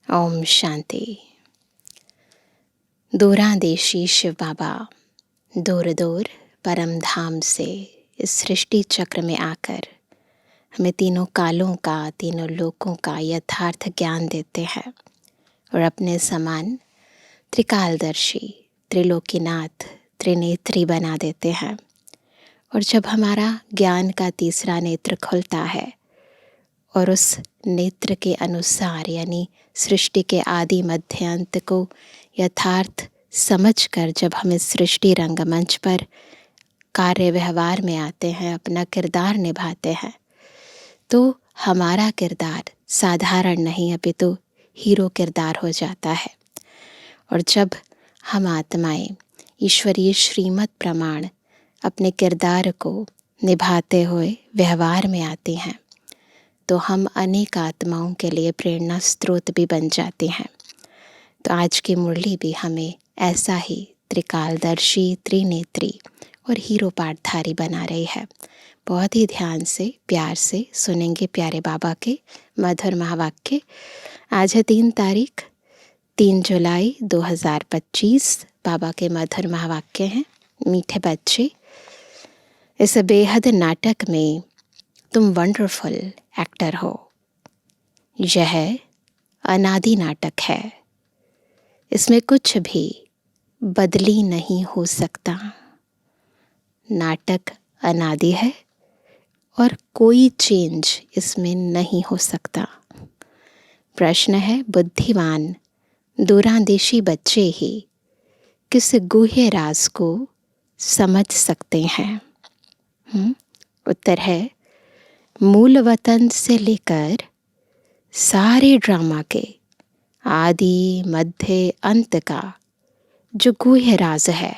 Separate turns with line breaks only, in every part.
ओम शांति। दूरांदेशी शिव बाबा दूर दूर परम धाम से इस सृष्टि चक्र में आकर हमें तीनों कालों का, तीनों लोकों का यथार्थ ज्ञान देते हैं और अपने समान त्रिकालदर्शी, त्रिलोकीनाथ, त्रिनेत्री बना देते हैं। और जब हमारा ज्ञान का तीसरा नेत्र खुलता है और उस नेत्र के अनुसार यानी सृष्टि के आदि मध्य अंत को यथार्थ समझकर जब हम इस सृष्टि रंगमंच पर कार्य व्यवहार में आते हैं, अपना किरदार निभाते हैं, तो हमारा किरदार साधारण नहीं अपितु हीरो किरदार हो जाता है। और जब हम आत्माएं ईश्वरीय श्रीमत प्रमाण अपने किरदार को निभाते हुए व्यवहार में आती हैं, तो हम अनेक आत्माओं के लिए प्रेरणा स्रोत भी बन जाते हैं। तो आज की मुरली भी हमें ऐसा ही त्रिकालदर्शी, त्रिनेत्री और हीरो पाठधारी बना रही है। बहुत ही ध्यान से, प्यार से सुनेंगे प्यारे बाबा के मधुर महावाक्य। आज है 3 जुलाई 2025। बाबा के मधुर महावाक्य हैं। मीठे बच्चे, इस बेहद नाटक में तुम वंडरफुल एक्टर हो। यह अनादि नाटक है, इसमें कुछ भी बदली नहीं हो सकता। नाटक अनादि है और कोई चेंज इसमें नहीं हो सकता। प्रश्न है, बुद्धिमान दूरांदेशी बच्चे ही किस गुह्य राज को समझ सकते हैं? उत्तर है, मूल वतन से लेकर सारे ड्रामा के आदि मध्य अंत का जो गुह्य राज है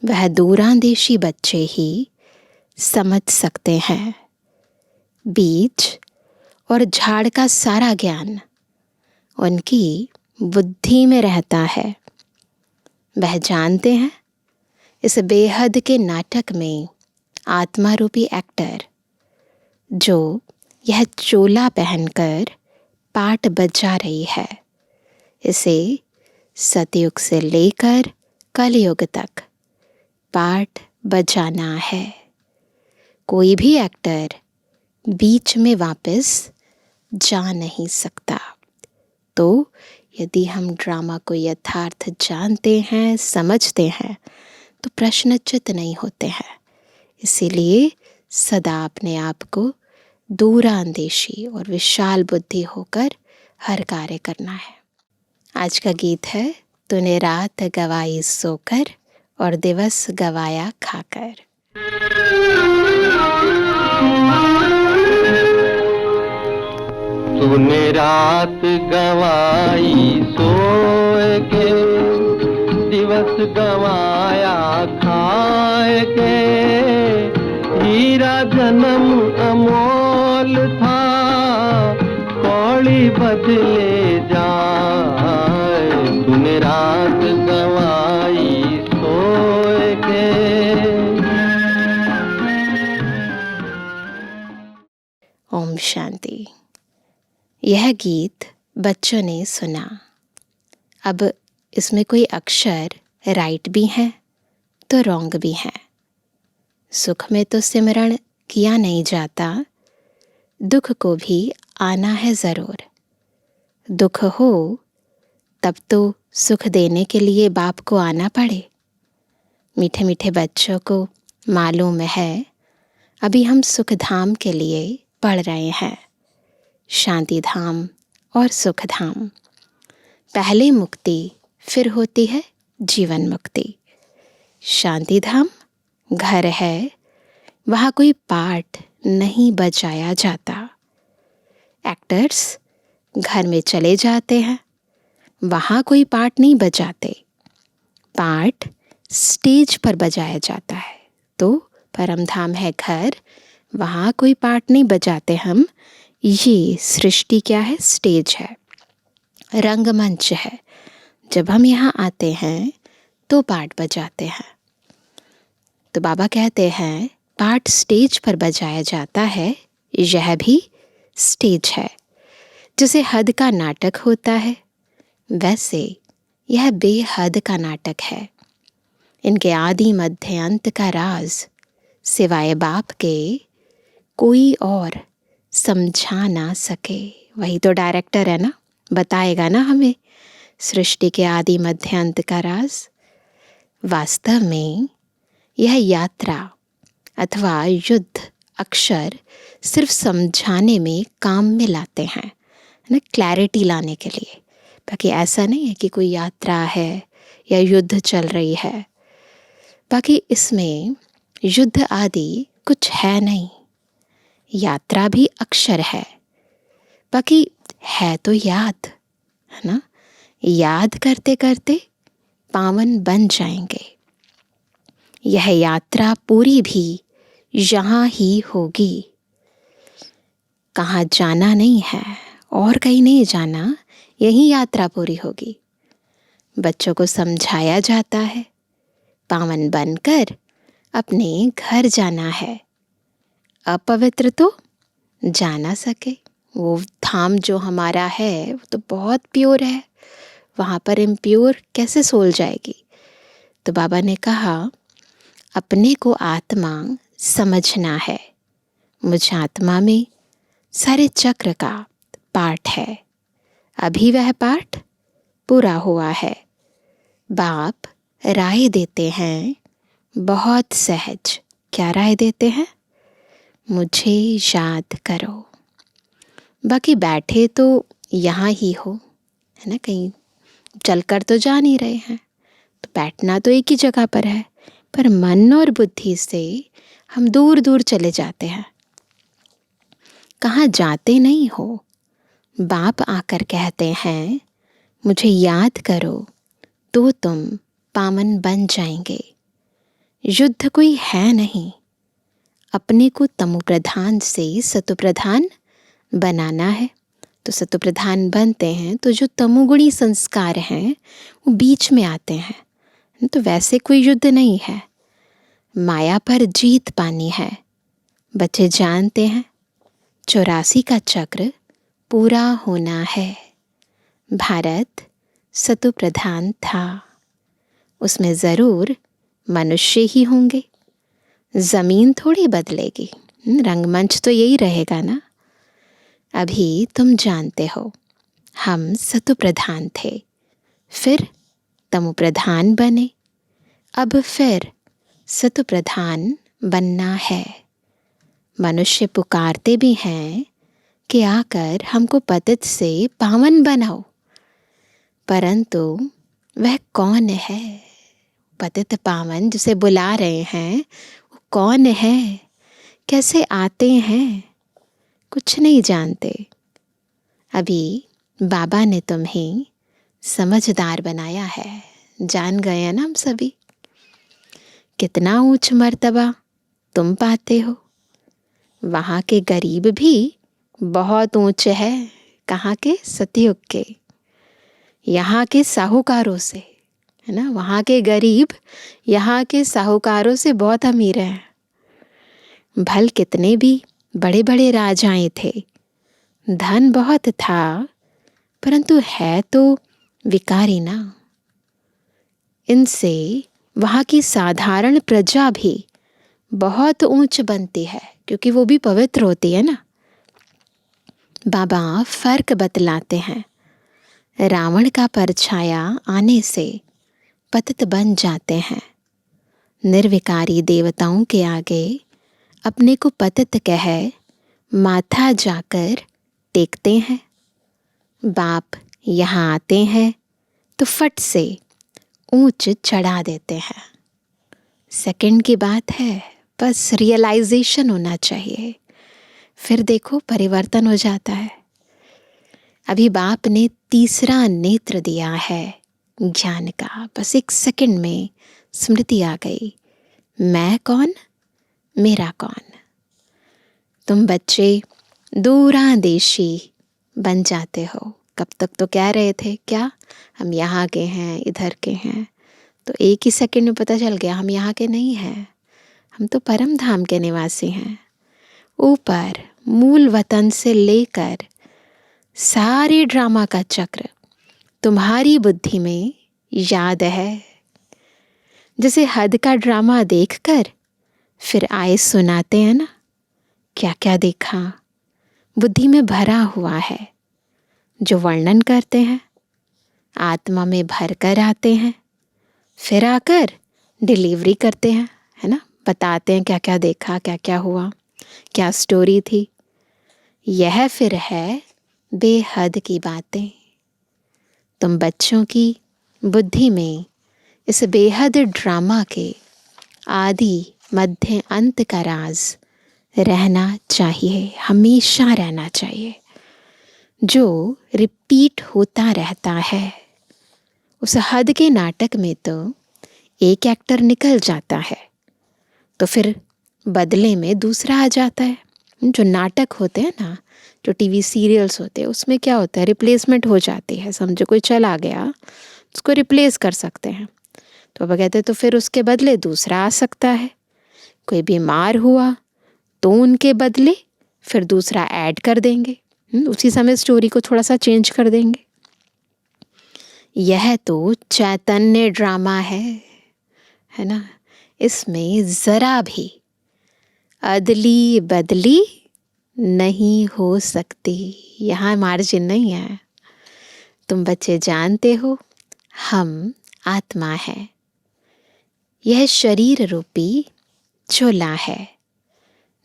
वह दूरांदेशी बच्चे ही समझ सकते हैं। बीज और झाड़ का सारा ज्ञान उनकी बुद्धि में रहता है। वह जानते हैं इस बेहद के नाटक में आत्मा रूपी एक्टर जो यह चोला पहनकर पाठ बजा रही है, इसे सतयुग से लेकर कलयुग तक पाठ बजाना है। कोई भी एक्टर बीच में वापस जा नहीं सकता। तो यदि हम ड्रामा को यथार्थ जानते हैं, समझते हैं, तो प्रश्नचित नहीं होते हैं। इसीलिए सदा अपने आप को दूरांदेशी और विशाल बुद्धि होकर हर कार्य करना है। आज का गीत है, तूने रात गवाई सोकर और दिवस गवाया खाकर।
तूने रात गवाई सोए के, दिवस गवाया खाए के। हीरा जन्म अमोल था, कौड़ी बदले जाए। तूने रात गवाई सोए के।
ओम शांति। यह गीत बच्चों ने सुना। अब इसमें कोई अक्षर राइट भी हैं तो रॉन्ग भी हैं। सुख में तो सिमरण किया नहीं जाता, दुख को भी आना है ज़रूर। दुख हो तब तो सुख देने के लिए बाप को आना पड़े। मीठे मीठे बच्चों को मालूम है, अभी हम सुख धाम के लिए पढ़ रहे हैं। शांति धाम और सुख धाम। पहले मुक्ति, फिर होती है जीवन मुक्ति। शांति धाम घर है, वहाँ कोई पाठ नहीं बजाया जाता। एक्टर्स घर में चले जाते हैं, वहाँ कोई पाठ नहीं बजाते। पाठ स्टेज पर बजाया जाता है। तो परम धाम है घर, वहाँ कोई पाठ नहीं बजाते हम। ये सृष्टि क्या है? स्टेज है, रंगमंच है। जब हम यहाँ आते हैं तो पाठ बजाते हैं। तो बाबा कहते हैं पाठ स्टेज पर बजाया जाता है, यह भी स्टेज है। जैसे हद का नाटक होता है, वैसे यह बेहद का नाटक है। इनके आदि मध्य अंत का राज सिवाय बाप के कोई और समझा ना सके। वही तो डायरेक्टर है ना, बताएगा ना हमें सृष्टि के आदि मध्य अंत का राज। वास्तव में यह यात्रा अथवा युद्ध अक्षर सिर्फ समझाने में काम में लाते हैं ना, क्लैरिटी लाने के लिए। बाकी ऐसा नहीं है कि कोई यात्रा है या युद्ध चल रही है। बाकी इसमें युद्ध आदि कुछ है नहीं, यात्रा भी अक्षर है। बाकी है तो याद, है ना। याद करते करते पावन बन जाएंगे। यह यात्रा पूरी भी यहाँ ही होगी। कहाँ जाना नहीं है और कहीं नहीं जाना, यही यात्रा पूरी होगी। बच्चों को समझाया जाता है पावन बनकर अपने घर जाना है। अपवित्र तो जा ना सके। वो धाम जो हमारा है वो तो बहुत प्योर है, वहाँ पर इम्प्योर कैसे सोल जाएगी। तो बाबा ने कहा अपने को आत्मा समझना है। मुझ आत्मा में सारे चक्र का पाठ है। अभी वह पाठ पूरा हुआ है। बाप राय देते हैं बहुत सहज। क्या राय देते हैं? मुझे याद करो। बाकी बैठे तो यहाँ ही हो, है ना, कहीं चलकर तो जा नहीं रहे हैं, तो बैठना तो एक ही जगह पर है, पर मन और बुद्धि से हम दूर दूर चले जाते हैं। कहाँ जाते नहीं हो। बाप आकर कहते हैं मुझे याद करो तो तुम पावन बन जाएंगे। युद्ध कोई है नहीं, अपने को तमो प्रधान से सतो प्रधान बनाना है। तो सतो प्रधान बनते हैं तो जो तमोगुणी संस्कार हैं वो बीच में आते हैं। तो वैसे कोई युद्ध नहीं है, माया पर जीत पानी है। बच्चे जानते हैं 84 का चक्र पूरा होना है। भारत सतो प्रधान था, उसमें ज़रूर मनुष्य ही होंगे। ज़मीन थोड़ी बदलेगी, रंगमंच तो यही रहेगा ना। अभी तुम जानते हो हम सतो प्रधान थे, फिर तमो प्रधान बने, अब फिर सतो प्रधान बनना है। मनुष्य पुकारते भी हैं कि आकर हमको पतित से पावन बनाओ, परंतु वह कौन है? पतित पावन जिसे बुला रहे हैं वो कौन है? कैसे आते हैं? कुछ नहीं जानते। अभी बाबा ने तुम्हें समझदार बनाया है। जान गए हैं ना हम सभी। कितना ऊंच मर्तबा तुम पाते हो। वहाँ के गरीब भी बहुत ऊंचे हैं। कहाँ के? सतयुग के। यहाँ के साहूकारों से, है ना, वहाँ के गरीब यहाँ के साहूकारों से बहुत अमीर हैं। भल कितने भी बड़े बड़े राजाएं थे, धन बहुत था, परंतु है तो विकारी ना। इनसे वहाँ की साधारण प्रजा भी बहुत ऊंच बनती है, क्योंकि वो भी पवित्र होती है ना। बाबा फर्क बतलाते हैं। रावण का परछाया आने से पतित बन जाते हैं। निर्विकारी देवताओं के आगे अपने को पतित कह माथा जाकर टेकते हैं। बाप यहाँ आते हैं तो फट से ऊंच चढ़ा देते हैं। सेकंड की बात है, बस रियलाइजेशन होना चाहिए, फिर देखो परिवर्तन हो जाता है। अभी बाप ने तीसरा नेत्र दिया है ज्ञान का। बस एक सेकंड में स्मृति आ गई, मैं कौन, मेरा कौन। तुम बच्चे दूरांदेशी बन जाते हो। कब तक तो कह रहे थे क्या हम यहाँ के हैं, इधर के हैं, तो एक ही सेकंड में पता चल गया हम यहाँ के नहीं हैं, हम तो परम धाम के निवासी हैं। ऊपर मूल वतन से लेकर सारे ड्रामा का चक्र तुम्हारी बुद्धि में याद है। जैसे हद का ड्रामा देखकर फिर आए सुनाते हैं ना, क्या क्या देखा बुद्धि में भरा हुआ है, जो वर्णन करते हैं, आत्मा में भर कर आते हैं, फिर आकर डिलीवरी करते हैं, है ना, बताते हैं क्या क्या देखा, क्या क्या हुआ, क्या स्टोरी थी। यह फिर है बेहद की बातें। तुम बच्चों की बुद्धि में इस बेहद ड्रामा के आदि मध्य अंत का राज रहना चाहिए, हमेशा रहना चाहिए, जो रिपीट होता रहता है। उस हद के नाटक में तो एक एक्टर निकल जाता है तो फिर बदले में दूसरा आ जाता है। जो नाटक होते हैं ना, जो टीवी सीरियल्स होते हैं, उसमें क्या होता है, रिप्लेसमेंट हो जाती है। समझो कोई चला गया, उसको रिप्लेस कर सकते हैं, तो अब कहते हैं तो फिर उसके बदले दूसरा आ सकता है। कोई बीमार हुआ तो उनके बदले फिर दूसरा ऐड कर देंगे, उसी समय स्टोरी को थोड़ा सा चेंज कर देंगे। यह तो चैतन्य ड्रामा है ना। इसमें जरा भी अदली बदली नहीं हो सकती, यहाँ मार्जिन नहीं है। तुम बच्चे जानते हो हम आत्मा है, यह शरीर रूपी चोला है,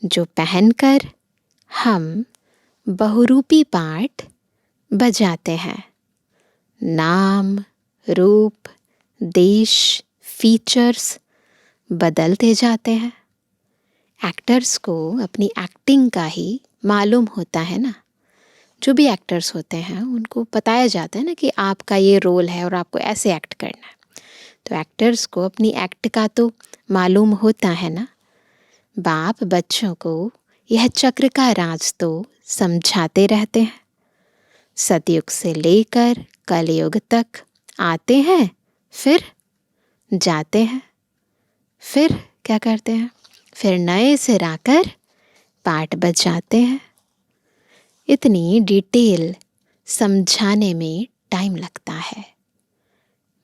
जो पहनकर हम बहुरूपी पाठ बजाते हैं। नाम, रूप, देश, फीचर्स बदलते जाते हैं। एक्टर्स को अपनी एक्टिंग का ही मालूम होता है ना। जो भी एक्टर्स होते हैं उनको बताया जाता है ना कि आपका ये रोल है और आपको ऐसे एक्ट करना है। तो एक्टर्स को अपनी एक्ट का तो मालूम होता है ना। बाप बच्चों को यह चक्र का राज तो समझाते रहते हैं। सतयुग से लेकर कलयुग तक आते हैं, फिर जाते हैं, फिर क्या करते हैं, फिर नए सिर आकर पाठ बजाते हैं। इतनी डिटेल समझाने में टाइम लगता है।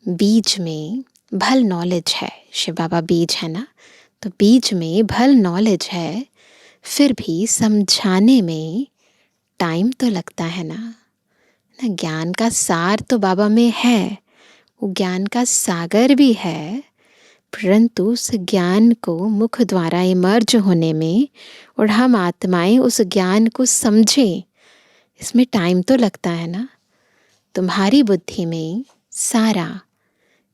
बीज में भल नॉलेज है, शिव बाबा बीज है ना, तो बीज में भल नॉलेज है, फिर भी समझाने में टाइम तो लगता है ना। ज्ञान का सार तो बाबा में है, वो ज्ञान का सागर भी है, परंतु उस ज्ञान को मुख द्वारा इमर्ज होने में और हम आत्माएं उस ज्ञान को समझें, इसमें टाइम तो लगता है ना। तुम्हारी बुद्धि में सारा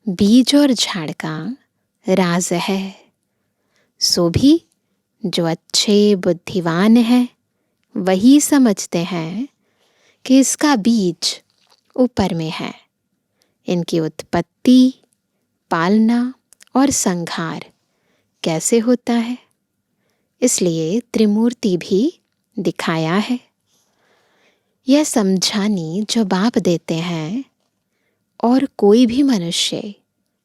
बीज और झाड़ का राज है। सो भी जो अच्छे बुद्धिवान हैं वही समझते हैं कि इसका बीज ऊपर में है। इनकी उत्पत्ति, पालना और संहार कैसे होता है, इसलिए त्रिमूर्ति भी दिखाया है। यह समझानी जो बाप देते हैं और कोई भी मनुष्य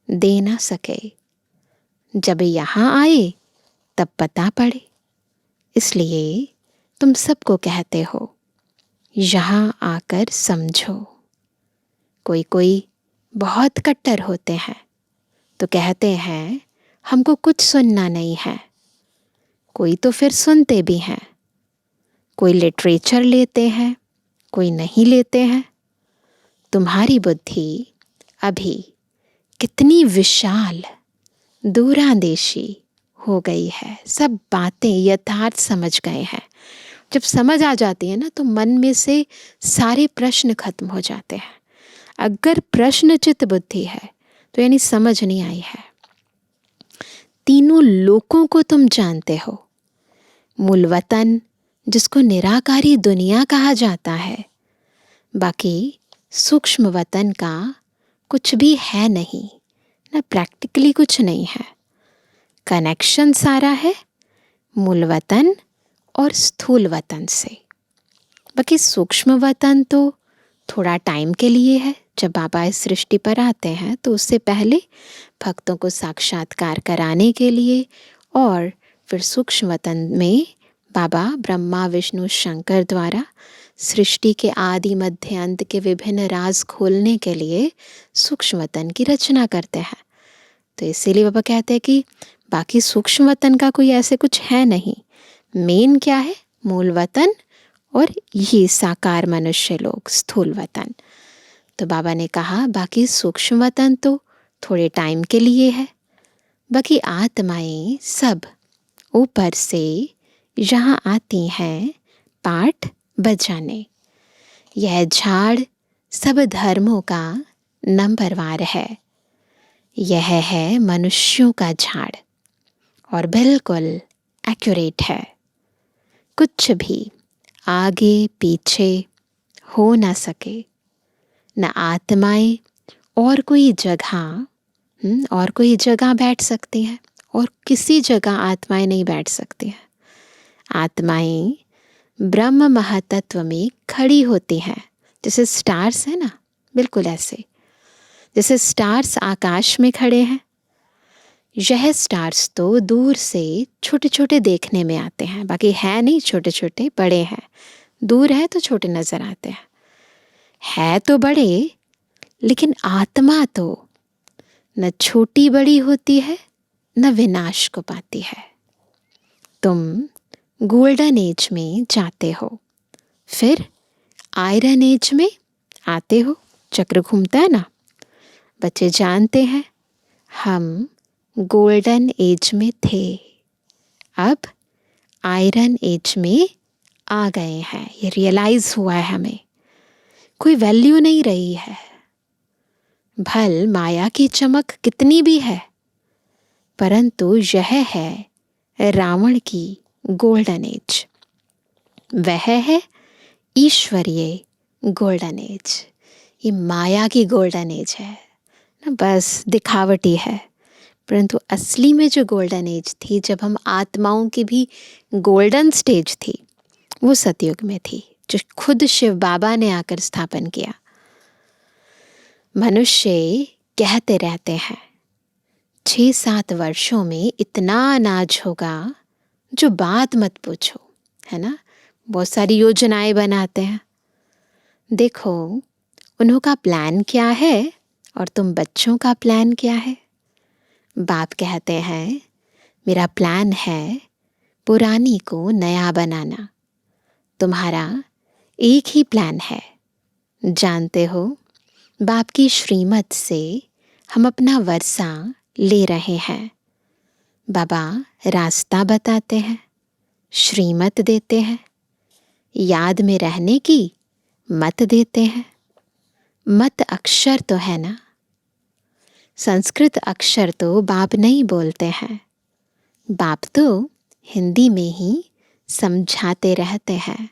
दे ना सके। जब यहाँ आए तब पता पड़े, इसलिए तुम सबको कहते हो यहाँ आकर समझो। कोई कोई बहुत कट्टर होते हैं तो कहते हैं हमको कुछ सुनना नहीं है। कोई तो फिर सुनते भी हैं। कोई लिटरेचर लेते हैं, कोई नहीं लेते हैं। तुम्हारी बुद्धि अभी कितनी विशाल दूरांदेशी हो गई है, सब बातें यथार्थ समझ गए हैं। जब समझ आ जाती है ना तो मन में से सारे प्रश्न खत्म हो जाते हैं। अगर प्रश्नचित बुद्धि है तो यानी समझ नहीं आई है। तीनों लोकों को तुम जानते हो। मूल वतन जिसको निराकारी दुनिया कहा जाता है, बाकी सूक्ष्म वतन का कुछ भी है नहीं ना, प्रैक्टिकली कुछ नहीं है। कनेक्शन सारा है मूल वतन और स्थूल वतन से। बाकी सूक्ष्म वतन तो थोड़ा टाइम के लिए है। जब बाबा इस सृष्टि पर आते हैं तो उससे पहले भक्तों को साक्षात्कार कराने के लिए, और फिर सूक्ष्म वतन में बाबा ब्रह्मा विष्णु शंकर द्वारा सृष्टि के आदि मध्य अंत के विभिन्न राज खोलने के लिए सूक्ष्म वतन की रचना करते हैं। तो इसीलिए बाबा कहते हैं कि बाकी सूक्ष्म वतन का कोई ऐसे कुछ है नहीं, मेन क्या है, मूल वतन और ये साकार मनुष्य लोग, स्थूल वतन। तो बाबा ने कहा बाकी सूक्ष्म वतन तो थोड़े टाइम के लिए है, बाकी आत्माएं सब ऊपर से यहाँ आती हैं पाठ बजाने। यह झाड़ सब धर्मों का नंबरवार है, यह है मनुष्यों का झाड़ और बिल्कुल एक्यूरेट है। कुछ भी आगे पीछे हो ना सके, न आत्माएं और कोई जगह बैठ सकती है और किसी जगह आत्माएं नहीं बैठ सकती हैं। आत्माएं ब्रह्म महातत्व में खड़ी होती हैं, जैसे स्टार्स है ना, बिल्कुल ऐसे जैसे स्टार्स आकाश में खड़े हैं। यह स्टार्स तो दूर से छोटे छोटे देखने में आते हैं, बाकी है नहीं छोटे छोटे, बड़े हैं। दूर है तो छोटे नजर आते हैं, है तो बड़े, लेकिन आत्मा तो न छोटी बड़ी होती है न विनाश को पाती है। तुम गोल्डन एज में जाते हो, फिर आयरन एज में आते हो, चक्र घूमता है ना। बच्चे जानते हैं हम गोल्डन एज में थे, अब आयरन एज में आ गए हैं। ये रियलाइज हुआ है हमें, कोई वैल्यू नहीं रही है। भल माया की चमक कितनी भी है, परंतु यह है रावण की गोल्डन एज, वह है ईश्वरीय गोल्डन एज। ये माया की गोल्डन एज है ना, बस दिखावटी है। परंतु असली में जो गोल्डन एज थी, जब हम आत्माओं की भी गोल्डन स्टेज थी, वो सतयुग में थी, जो खुद शिव बाबा ने आकर स्थापन किया। मनुष्य कहते रहते हैं 6-7 वर्षों में इतना अनाज होगा जो बात मत पूछो, है ना। बहुत सारी योजनाएं बनाते हैं। देखो उन्हों प्लान क्या है और तुम बच्चों का प्लान क्या है। बाप कहते हैं मेरा प्लान है पुरानी को नया बनाना, तुम्हारा एक ही प्लान है। जानते हो बाप की श्रीमत से हम अपना वर्षा ले रहे हैं। बाबा रास्ता बताते हैं, श्रीमत देते हैं, याद में रहने की मत देते हैं। मत अक्षर तो है ना, संस्कृत अक्षर तो बाप नहीं बोलते हैं, बाप तो हिंदी में ही समझाते रहते हैं।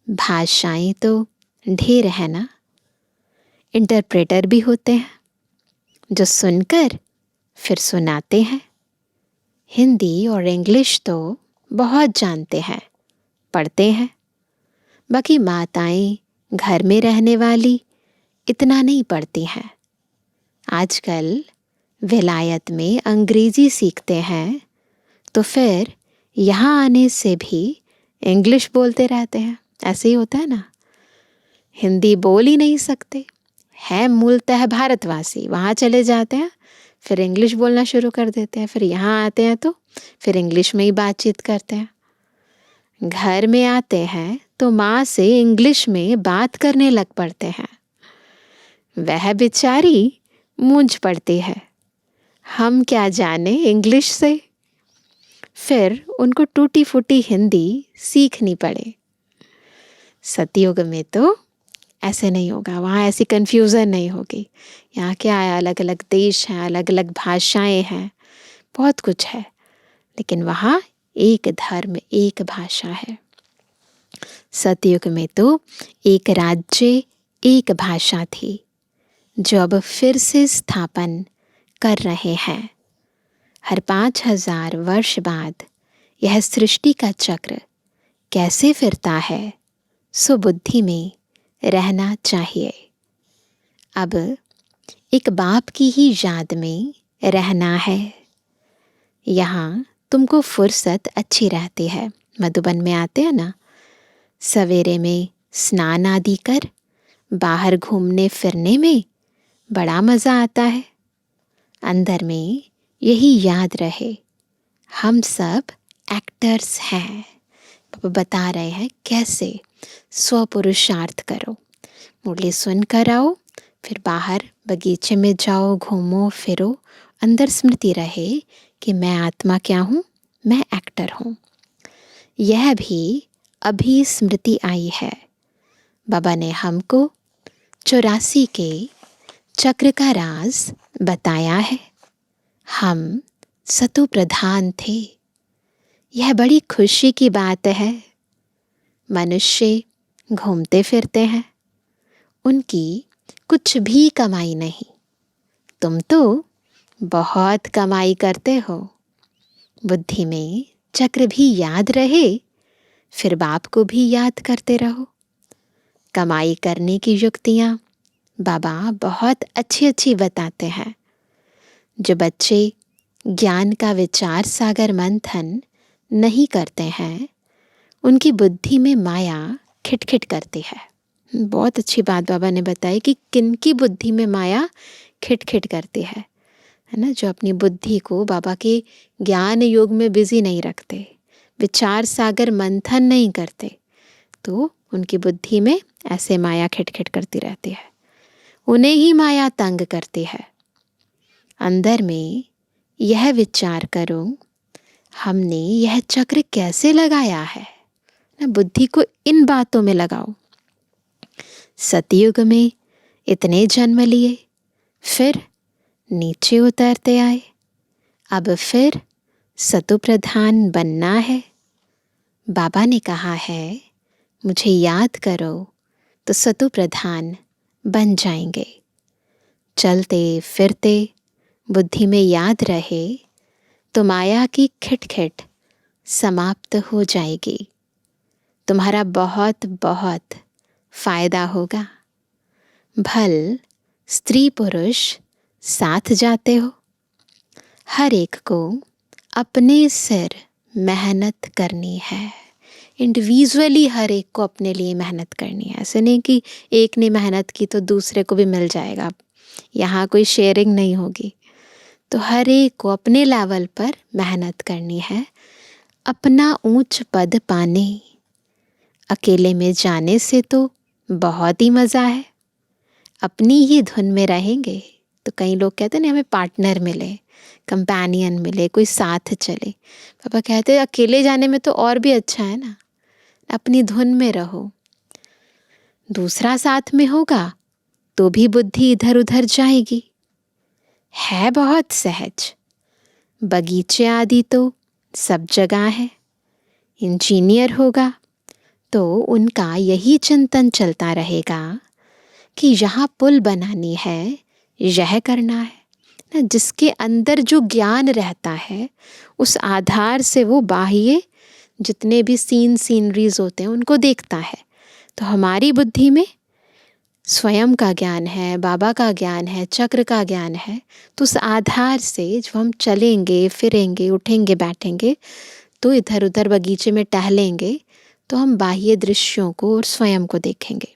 भाषाएं तो ढेर है ना, इंटरप्रेटर भी होते हैं जो सुनकर फिर सुनाते हैं। हिंदी और इंग्लिश तो बहुत जानते हैं, पढ़ते हैं, बाकी माताएं घर में रहने वाली इतना नहीं पढ़ती हैं। आजकल विलायत में अंग्रेजी सीखते हैं तो फिर यहाँ आने से भी इंग्लिश बोलते रहते हैं। ऐसे ही होता है ना, हिंदी बोल ही नहीं सकते, है मूलतः भारतवासी, वहाँ चले जाते हैं फिर इंग्लिश बोलना शुरू कर देते हैं, फिर यहाँ आते हैं तो फिर इंग्लिश में ही बातचीत करते हैं। घर में आते हैं तो माँ से इंग्लिश में बात करने लग पड़ते हैं। वह बेचारी मूंझ पड़ती है, हम क्या जाने इंग्लिश से, फिर उनको टूटी फूटी हिंदी सीखनी पड़े। सतयुग में तो ऐसे नहीं होगा, वहाँ ऐसी कन्फ्यूज़न नहीं होगी। यहाँ क्या है, अलग अलग देश हैं, अलग अलग भाषाएं हैं, बहुत कुछ है, लेकिन वहाँ एक धर्म एक भाषा है। सतयुग में तो एक राज्य एक भाषा थी, जो अब फिर से स्थापन कर रहे हैं। हर 5000 वर्ष बाद यह सृष्टि का चक्र कैसे फिरता है, सो बुद्धि में रहना चाहिए। अब एक बाप की ही याद में रहना है। यहाँ तुमको फुर्सत अच्छी रहती है। मधुबन में आते हैं ना, सवेरे में स्नान आदि कर बाहर घूमने फिरने में बड़ा मज़ा आता है। अंदर में यही याद रहे, हम सब एक्टर्स हैं। पापा बता रहे हैं कैसे स्वपुरुषार्थ करो। मुरली सुन कर आओ, फिर बाहर बगीचे में जाओ, घूमो फिरो। अंदर स्मृति रहे कि मैं आत्मा क्या हूँ, मैं एक्टर हूँ। यह भी अभी स्मृति आई है। बाबा ने हमको 84 के चक्र का राज बताया है। हम सतु प्रधान थे। यह बड़ी खुशी की बात है। मनुष्य घूमते फिरते हैं, उनकी कुछ भी कमाई नहीं। तुम तो बहुत कमाई करते हो। बुद्धि में चक्र भी याद रहे, फिर बाप को भी याद करते रहो। कमाई करने की युक्तियाँ बाबा बहुत अच्छी अच्छी बताते हैं। जो बच्चे ज्ञान का विचार सागर मंथन नहीं करते हैं, उनकी बुद्धि में माया खिटखिट करती है। बहुत अच्छी बात बाबा ने बताई कि किनकी बुद्धि में माया खिटखिट करती है ना। जो अपनी बुद्धि को बाबा के ज्ञान योग में बिजी नहीं रखते, विचार सागर मंथन नहीं करते, तो उनकी बुद्धि में ऐसे माया खिटखिट करती रहती है। उन्हें ही माया तंग करती है। अंदर में यह विचार करो, हमने यह चक्र कैसे लगाया है ना। बुद्धि को इन बातों में लगाओ। सतयुग में इतने जन्म लिए, फिर नीचे उतरते आए, अब फिर सतु प्रधान बनना है। बाबा ने कहा है मुझे याद करो तो सतु प्रधान बन जाएंगे। चलते फिरते बुद्धि में याद रहे तो माया की खिटखिट समाप्त हो जाएगी। तुम्हारा बहुत बहुत फायदा होगा। भल स्त्री पुरुष साथ जाते हो, हर एक को अपने सिर मेहनत करनी है। इंडिविजुअली हर एक को अपने लिए मेहनत करनी है। ऐसे नहीं कि एक ने मेहनत की तो दूसरे को भी मिल जाएगा। यहाँ कोई शेयरिंग नहीं होगी। तो हर एक को अपने लेवल पर मेहनत करनी है, अपना ऊंच पद पाने। अकेले में जाने से तो बहुत ही मज़ा है। अपनी ही धुन में रहेंगे तो कई लोग कहते हैं ना हमें पार्टनर मिले, कंपेनियन मिले, कोई साथ चले। पापा कहते हैं अकेले जाने में तो और भी अच्छा है ना। अपनी धुन में रहो। दूसरा साथ में होगा तो भी बुद्धि इधर उधर जाएगी। है बहुत सहज। बगीचे आदि तो सब जगह है। इंजीनियर होगा तो उनका यही चिंतन चलता रहेगा कि यहाँ पुल बनानी है, यह करना है ना। जिसके अंदर जो ज्ञान रहता है उस आधार से वो बाह्य जितने भी सीनरीज होते हैं उनको देखता है। तो हमारी बुद्धि में स्वयं का ज्ञान है, बाबा का ज्ञान है, चक्र का ज्ञान है। तो उस आधार से जब हम चलेंगे फिरेंगे, उठेंगे बैठेंगे, तो इधर उधर बगीचे में टहलेंगे तो हम बाह्य दृश्यों को और स्वयं को देखेंगे।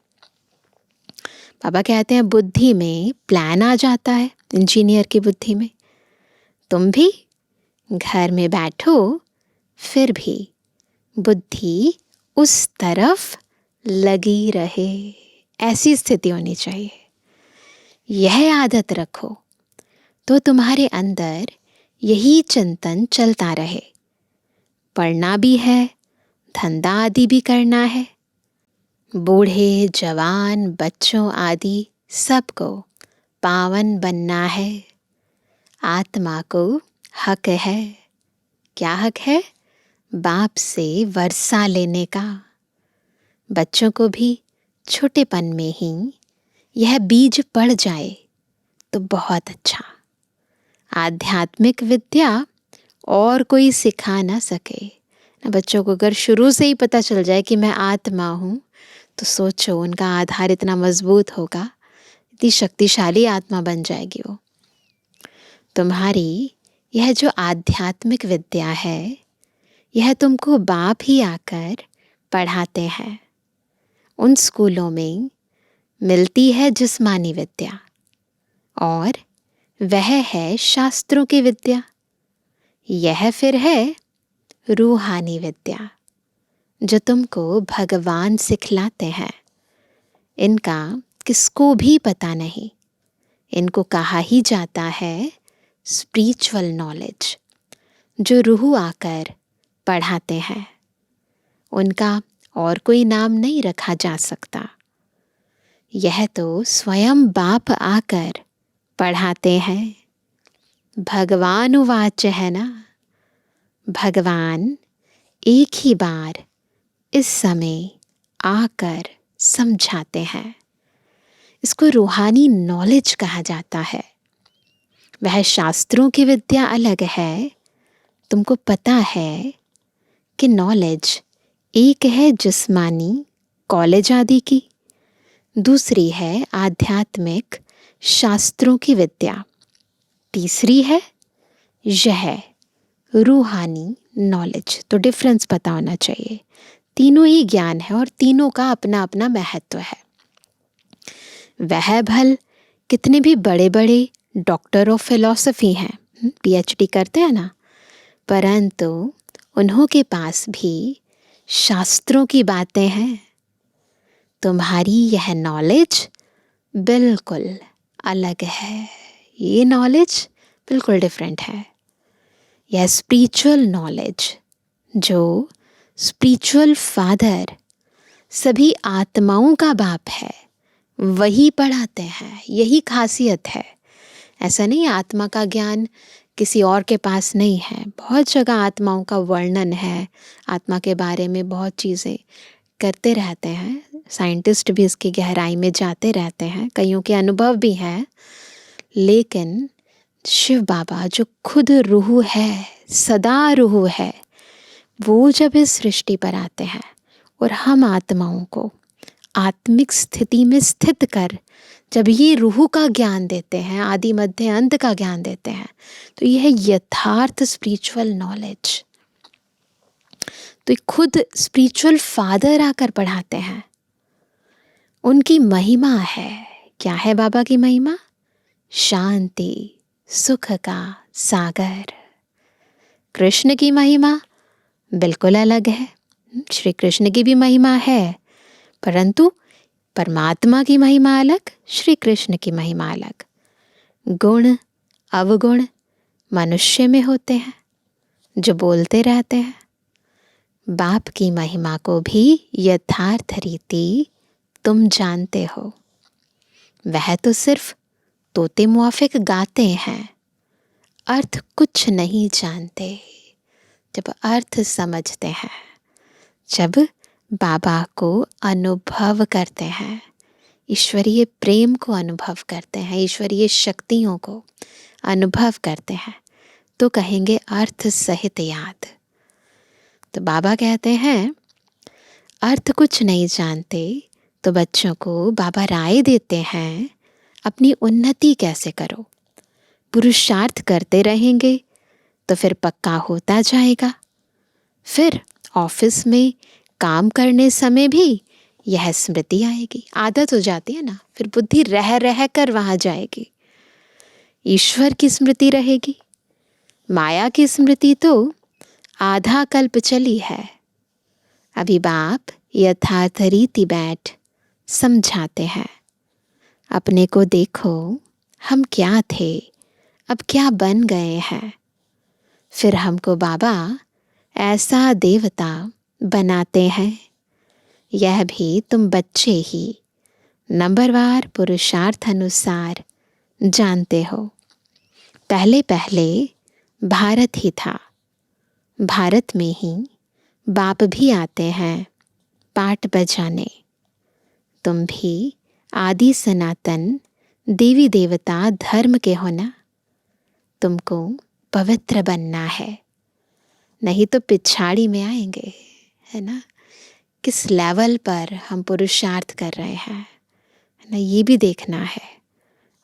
बाबा कहते हैं बुद्धि में प्लान आ जाता है, इंजीनियर की बुद्धि में। तुम भी घर में बैठो, फिर भी बुद्धि उस तरफ लगी रहे। ऐसी स्थिति होनी चाहिए। यह आदत रखो तो तुम्हारे अंदर यही चिंतन चलता रहे। पढ़ना भी है, धंधा आदि भी करना है। बूढ़े जवान बच्चों आदि सबको पावन बनना है। आत्मा को हक है। क्या हक है? बाप से वर्षा लेने का। बच्चों को भी छोटेपन में ही यह बीज पड़ जाए तो बहुत अच्छा। आध्यात्मिक विद्या और कोई सिखा ना सके। बच्चों को अगर शुरू से ही पता चल जाए कि मैं आत्मा हूँ, तो सोचो उनका आधार इतना मजबूत होगा, इतनी शक्तिशाली आत्मा बन जाएगी वो। तुम्हारी यह जो आध्यात्मिक विद्या है, यह तुमको बाप ही आकर पढ़ाते हैं। उन स्कूलों में मिलती है जिस्मानी विद्या और वह है शास्त्रों की विद्या। यह फिर है रूहानी विद्या जो तुमको भगवान सिखलाते हैं। इनका किसको भी पता नहीं। इनको कहा ही जाता है स्पिरिचुअल नॉलेज, जो रूह आकर पढ़ाते हैं। उनका और कोई नाम नहीं रखा जा सकता। यह तो स्वयं बाप आकर पढ़ाते हैं। भगवान उवाच है ना। भगवान एक ही बार इस समय आकर समझाते हैं। इसको रूहानी नॉलेज कहा जाता है। वह शास्त्रों की विद्या अलग है। तुमको पता है कि नॉलेज एक है जिस्मानी कॉलेज आदि की, दूसरी है आध्यात्मिक शास्त्रों की विद्या, तीसरी है यह रूहानी नॉलेज। तो डिफरेंस पता होना चाहिए। तीनों ही ज्ञान है और तीनों का अपना अपना महत्व है। वह भल कितने भी बड़े बड़े डॉक्टर ऑफ फिलॉसफी हैं, पीएचडी करते हैं ना, परंतु उन्हों के पास भी शास्त्रों की बातें हैं। तुम्हारी यह नॉलेज बिल्कुल अलग है। ये नॉलेज बिल्कुल डिफरेंट है। यह स्पिरिचुअल नॉलेज जो स्पिरिचुअल फादर सभी आत्माओं का बाप है, वही पढ़ाते हैं। यही खासियत है। ऐसा नहीं आत्मा का ज्ञान किसी और के पास नहीं है। बहुत जगह आत्माओं का वर्णन है, आत्मा के बारे में बहुत चीज़ें करते रहते हैं। साइंटिस्ट भी इसकी गहराई में जाते रहते हैं, कईयों के अनुभव भी हैं। लेकिन शिव बाबा जो खुद रूह है, सदा रूह है, वो जब इस सृष्टि पर आते हैं और हम आत्माओं को आत्मिक स्थिति में स्थित कर जब ये रूह का ज्ञान देते हैं, आदि मध्य अंत का ज्ञान देते हैं, तो यह यथार्थ स्पिरिचुअल नॉलेज। तो खुद स्पिरिचुअल फादर आकर पढ़ाते हैं। उनकी महिमा है। क्या है बाबा की महिमा? शांति, सुख का सागर। कृष्ण की महिमा बिल्कुल अलग है। श्री कृष्ण की भी महिमा है, परंतु परमात्मा की महिमा अलग, श्री कृष्ण की महिमा अलग। गुण अवगुण मनुष्य में होते हैं जो बोलते रहते हैं। बाप की महिमा को भी यथार्थ रीति तुम जानते हो। वह तो सिर्फ तोते मुआफिक गाते हैं, अर्थ कुछ नहीं जानते। जब अर्थ समझते हैं, जब बाबा को अनुभव करते हैं, ईश्वरीय प्रेम को अनुभव करते हैं, ईश्वरीय शक्तियों को अनुभव करते हैं, तो कहेंगे अर्थ सहित याद। तो बाबा कहते हैं अर्थ कुछ नहीं जानते, तो बच्चों को बाबा राय देते हैं अपनी उन्नति कैसे करो। पुरुषार्थ करते रहेंगे तो फिर पक्का होता जाएगा। फिर ऑफिस में काम करने समय भी यह स्मृति आएगी। आदत हो जाती है ना, फिर बुद्धि रह रह कर वहाँ जाएगी। ईश्वर की स्मृति रहेगी। माया की स्मृति तो आधा कल्प चली है। अभी बाप यथार्थ रीति बैठ समझाते हैं। अपने को देखो, हम क्या थे, अब क्या बन गए हैं। फिर हमको बाबा ऐसा देवता बनाते हैं। यह भी तुम बच्चे ही नंबरवार पुरुषार्थ अनुसार जानते हो। पहले पहले भारत ही था। भारत में ही बाप भी आते हैं पाट बजाने। तुम भी आदि सनातन देवी देवता धर्म के हो ना। तुमको पवित्र बनना है, नहीं तो पिछाड़ी में आएंगे, है ना। किस लेवल पर हम पुरुषार्थ कर रहे हैं, है ना, ये भी देखना है।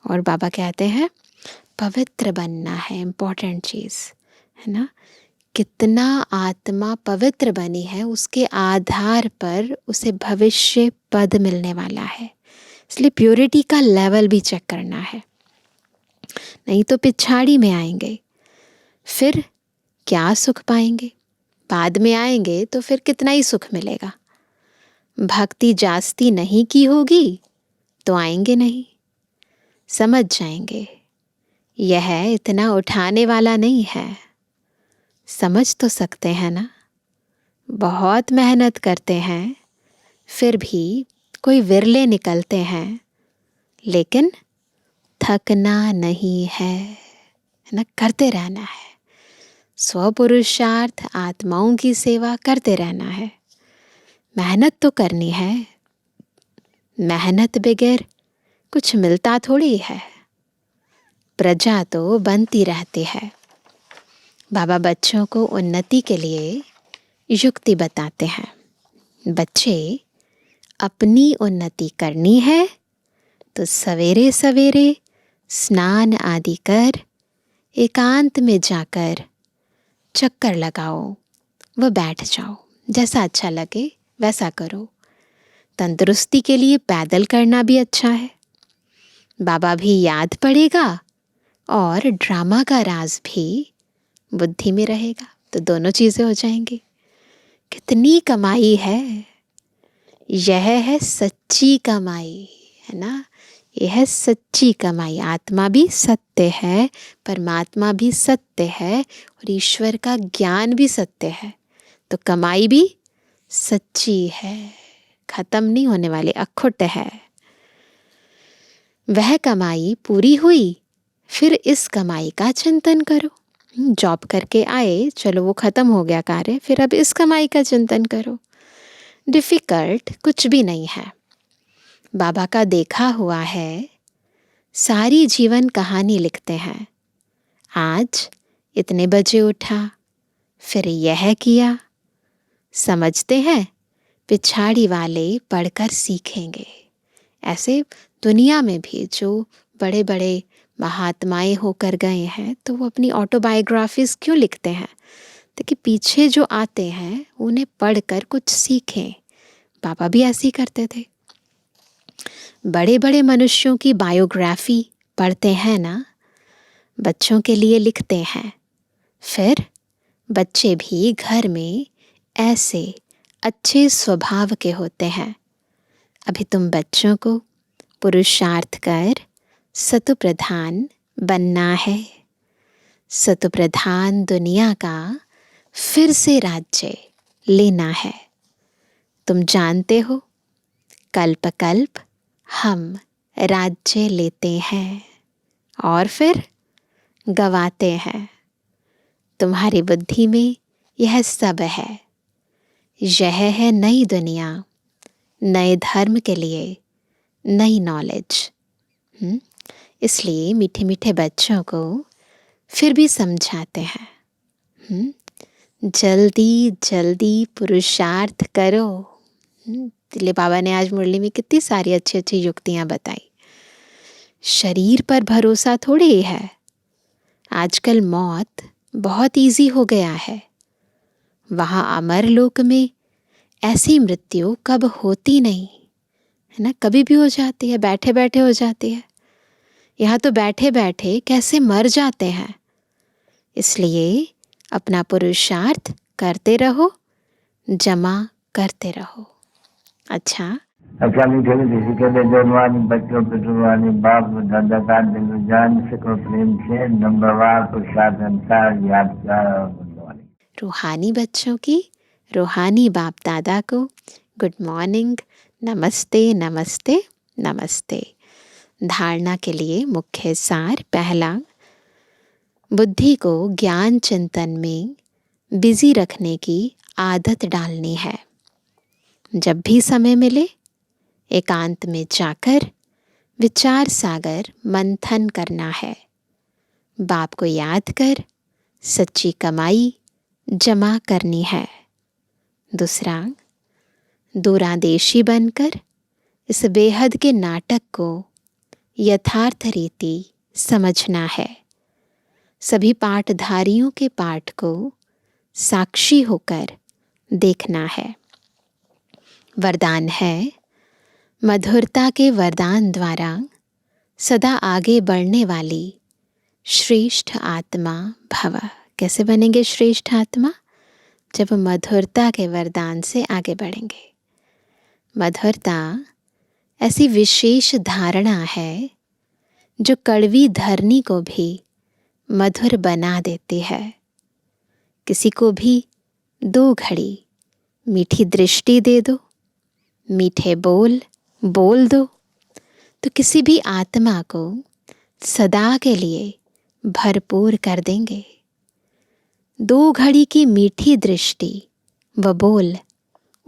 और बाबा कहते हैं पवित्र बनना है, इम्पोर्टेंट चीज़, है ना। कितना आत्मा पवित्र बनी है उसके आधार पर उसे भविष्य पद मिलने वाला है। इसलिए प्योरिटी का लेवल भी चेक करना है, नहीं तो पिछाड़ी में आएंगे, फिर क्या सुख पाएंगे। बाद में आएंगे तो फिर कितना ही सुख मिलेगा। भक्ति जास्ती नहीं की होगी तो आएंगे नहीं। समझ जाएंगे यह इतना उठाने वाला नहीं है। समझ तो सकते हैं ना। बहुत मेहनत करते हैं फिर भी कोई विरले निकलते हैं, लेकिन थकना नहीं है ना, करते रहना है। स्वपुरुषार्थ आत्माओं की सेवा करते रहना है। मेहनत तो करनी है। मेहनत बगैर कुछ मिलता थोड़ी है। प्रजा तो बनती रहती है। बाबा बच्चों को उन्नति के लिए युक्ति बताते हैं। बच्चे अपनी उन्नति करनी है तो सवेरे सवेरे स्नान आदि कर एकांत में जाकर चक्कर लगाओ व बैठ जाओ। जैसा अच्छा लगे वैसा करो। तंदुरुस्ती के लिए पैदल करना भी अच्छा है। बाबा भी याद पड़ेगा और ड्रामा का राज भी बुद्धि में रहेगा, तो दोनों चीज़ें हो जाएंगी। कितनी कमाई है। यह है सच्ची कमाई, है ना। यह है सच्ची कमाई। आत्मा भी सत्य है, परमात्मा भी सत्य है और ईश्वर का ज्ञान भी सत्य है, तो कमाई भी सच्ची है, खत्म नहीं होने वाली, अखुट है। वह कमाई पूरी हुई, फिर इस कमाई का चिंतन करो। जॉब करके आए, चलो वो खत्म हो गया कार्य, फिर अब इस कमाई का चिंतन करो। डिफ़िकल्ट कुछ भी नहीं है। बाबा का देखा हुआ है, सारी जीवन कहानी लिखते हैं। आज इतने बजे उठा, फिर यह किया। समझते हैं पिछाड़ी वाले पढ़कर सीखेंगे। ऐसे दुनिया में भी जो बड़े बड़े महात्माएं होकर गए हैं, तो वो अपनी ऑटोबायोग्राफीज क्यों लिखते हैं, ताकि पीछे जो आते हैं उन्हें पढ़कर कुछ सीखें। बाबा भी ऐसे ही करते थे। बड़े बड़े मनुष्यों की बायोग्राफी पढ़ते हैं ना, बच्चों के लिए लिखते हैं। फिर बच्चे भी घर में ऐसे अच्छे स्वभाव के होते हैं। अभी तुम बच्चों को पुरुषार्थ कर सतुप्रधान बनना है। सतुप्रधान दुनिया का फिर से राज्य लेना है। तुम जानते हो, कल्प कल्प हम राज्य लेते हैं और फिर गवाते हैं। तुम्हारी बुद्धि में यह सब है। यह है नई दुनिया, नए धर्म के लिए नई नॉलेज। इसलिए मीठे मीठे बच्चों को फिर भी समझाते हैं, जल्दी जल्दी पुरुषार्थ करो। इसलिए बाबा ने आज मुरली में कितनी सारी अच्छी अच्छी युक्तियाँ बताई। शरीर पर भरोसा थोड़ी है। आजकल मौत बहुत इजी हो गया है। वहाँ अमर लोक में ऐसी मृत्यु कब होती नहीं है ना, कभी भी हो जाती है, बैठे बैठे हो जाती है। यहाँ तो बैठे बैठे कैसे मर जाते हैं। इसलिए अपना पुरुषार्थ करते रहो, जमा करते रहो। अच्छा
मीठे मीठे के जन्मवानी बच्चों पितृवानी बाप दादा का दिल जान सको प्रेम से नंबरवार पुरुषार्थ अनुसार याद किया।
रूहानी बच्चों की रूहानी बाप दादा को गुड मॉर्निंग, नमस्ते नमस्ते नमस्ते। धारणा के लिए मुख्य सार। पहला, बुद्धि को ज्ञान चिंतन में बिजी रखने की आदत डालनी है। जब भी समय मिले एकांत में जाकर विचार सागर मंथन करना है। बाप को याद कर सच्ची कमाई जमा करनी है। दूसरा, दूरादेशी बनकर इस बेहद के नाटक को यथार्थ रीति समझना है। सभी पाठधारियों के पाठ को साक्षी होकर देखना है। वरदान है, मधुरता के वरदान द्वारा सदा आगे बढ़ने वाली श्रेष्ठ आत्मा भव। कैसे बनेंगे श्रेष्ठ आत्मा? जब मधुरता के वरदान से आगे बढ़ेंगे। मधुरता ऐसी विशेष धारणा है जो कड़वी धरनी को भी मधुर बना देती है। किसी को भी 2 घड़ी मीठी दृष्टि दे दो, मीठे बोल बोल दो, तो किसी भी आत्मा को सदा के लिए भरपूर कर देंगे। 2 घड़ी की मीठी दृष्टि व बोल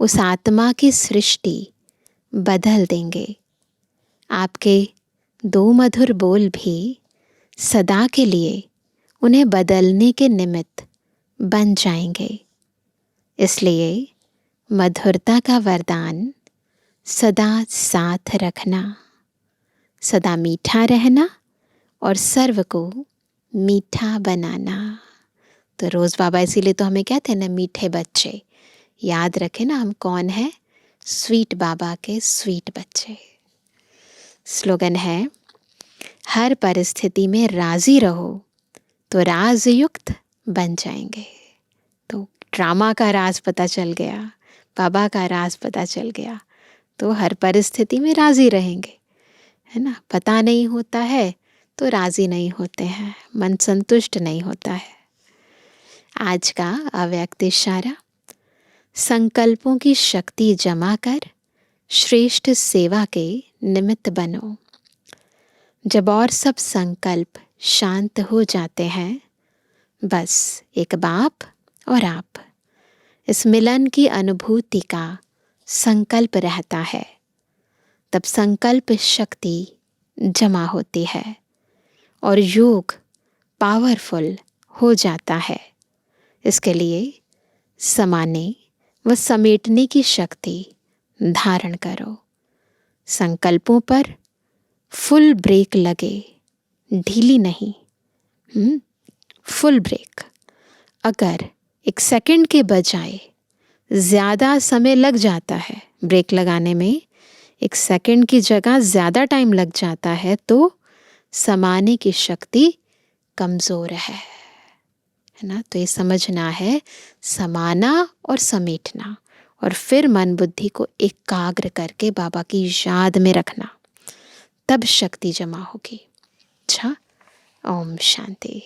उस आत्मा की सृष्टि बदल देंगे। आपके 2 मधुर बोल भी सदा के लिए उन्हें बदलने के निमित्त बन जाएंगे। इसलिए मधुरता का वरदान सदा साथ रखना, सदा मीठा रहना और सर्व को मीठा बनाना। तो रोज़ बाबा इसीलिए तो हमें कहते हैं ना, मीठे बच्चे। याद रखें ना, हम कौन है? स्वीट बाबा के स्वीट बच्चे। स्लोगन है, हर परिस्थिति में राजी रहो तो राजयुक्त बन जाएंगे। तो ड्रामा का राज पता चल गया, बाबा का राज पता चल गया, तो हर परिस्थिति में राजी रहेंगे, है ना। पता नहीं होता है तो राजी नहीं होते हैं, मन संतुष्ट नहीं होता है। आज का अव्यक्त इशारा, संकल्पों की शक्ति जमा कर श्रेष्ठ सेवा के निमित्त बनो। जब और सब संकल्प शांत हो जाते हैं, बस एक बाप और आप, इस मिलन की अनुभूति का संकल्प रहता है। तब संकल्प शक्ति जमा होती है और योग पावरफुल हो जाता है। इसके लिए समाने व समेटने की शक्ति धारण करो। संकल्पों पर फुल ब्रेक लगे, ढीली नहीं, फुल ब्रेक। अगर 1 सेकंड के बजाय ज़्यादा समय लग जाता है ब्रेक लगाने में, 1 सेकंड की जगह ज़्यादा टाइम लग जाता है, तो समाने की शक्ति कमज़ोर है ना। तो ये समझना है, समाना और समेटना, और फिर मन बुद्धि को एकाग्र करके बाबा की याद में रखना, तब शक्ति जमा होगी। अच्छा, ओम शांति।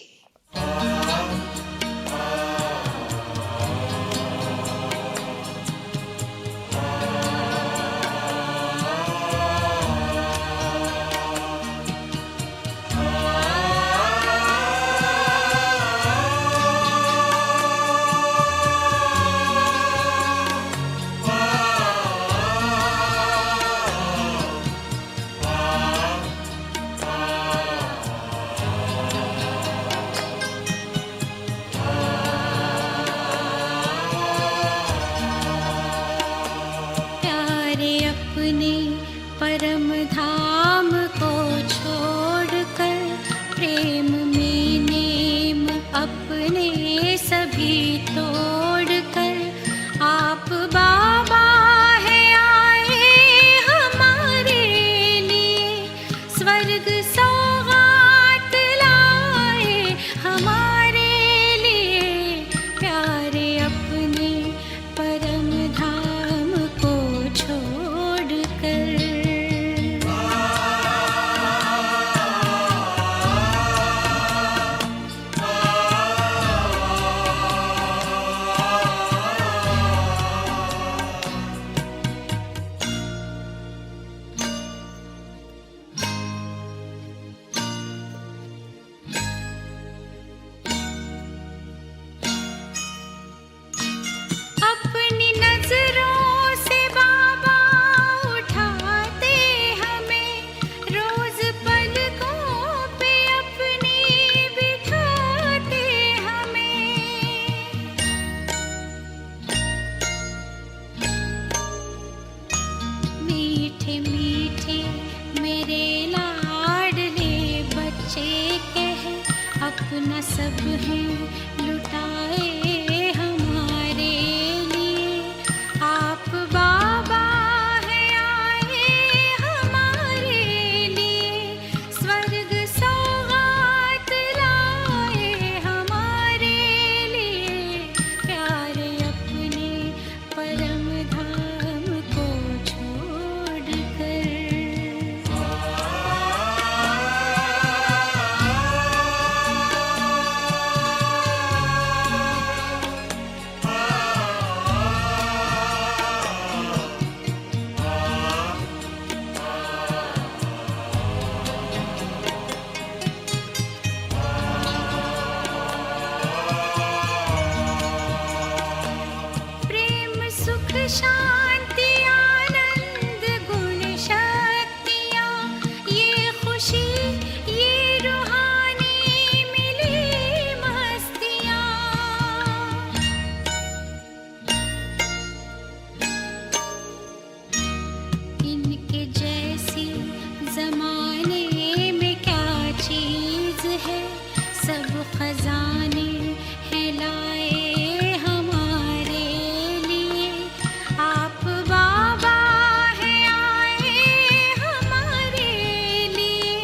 परम धाम को छोड़कर प्रेम में नेम अपने सभी तोड़कर आप बाबा है आए हमारे लिए, स्वर्ग सौगात लाए हमारे लिए। प्यारे अपने परम धाम को छोड़कर अपनी नजरों से बाबा उठाते हमें, रोज पलकों पे अपनी बिठाते हमें। मीठे मीठे मेरे लाडले बच्चे कहे, अपना सब है लुटाए हम सी जमाने में क्या चीज है, सब खजाने हैं लाए हमारे लिए। आप बाबा हैं आए हमारे लिए,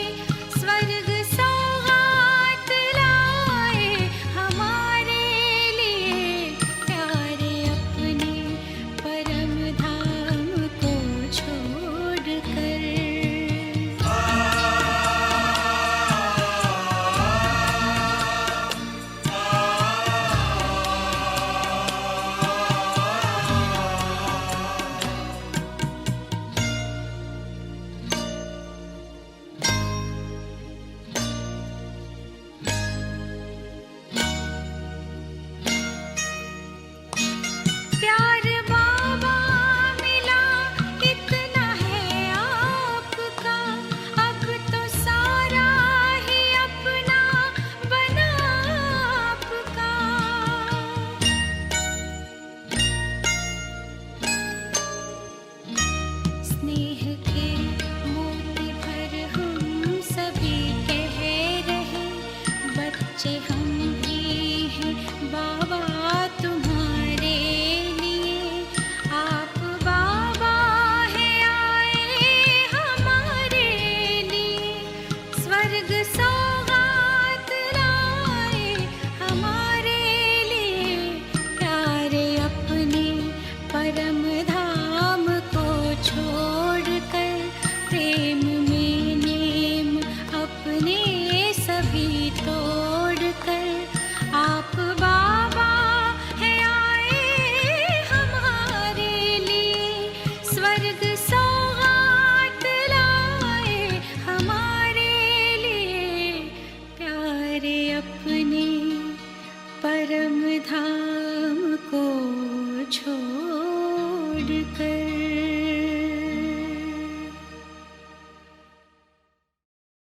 स्वर्ग सौगात लाए हमारे लिए। प्यारे अपने परम धाम को छोड़कर। प्यार बाबा मिला इतना है आपका, अब तो सारा ही अपना बना आपका। स्नेह के मोती भर हम सभी कह रहे, बच्चे हम भी हैं बाबा तुम्हारे लिए। आप बाबा हैं आए हमारे लिए, स्वर्ग सौगात लाए हमारे लिए। प्यारे अपने परम धाम को छोड़कर, प्रेम में नेम अपने सभी तोड़कर। आप बाबा हैं आए हमारे लिए, स्वर्ग सौगात लाए हमारे लिए। प्यारे अपने परम धाम को छोड़कर।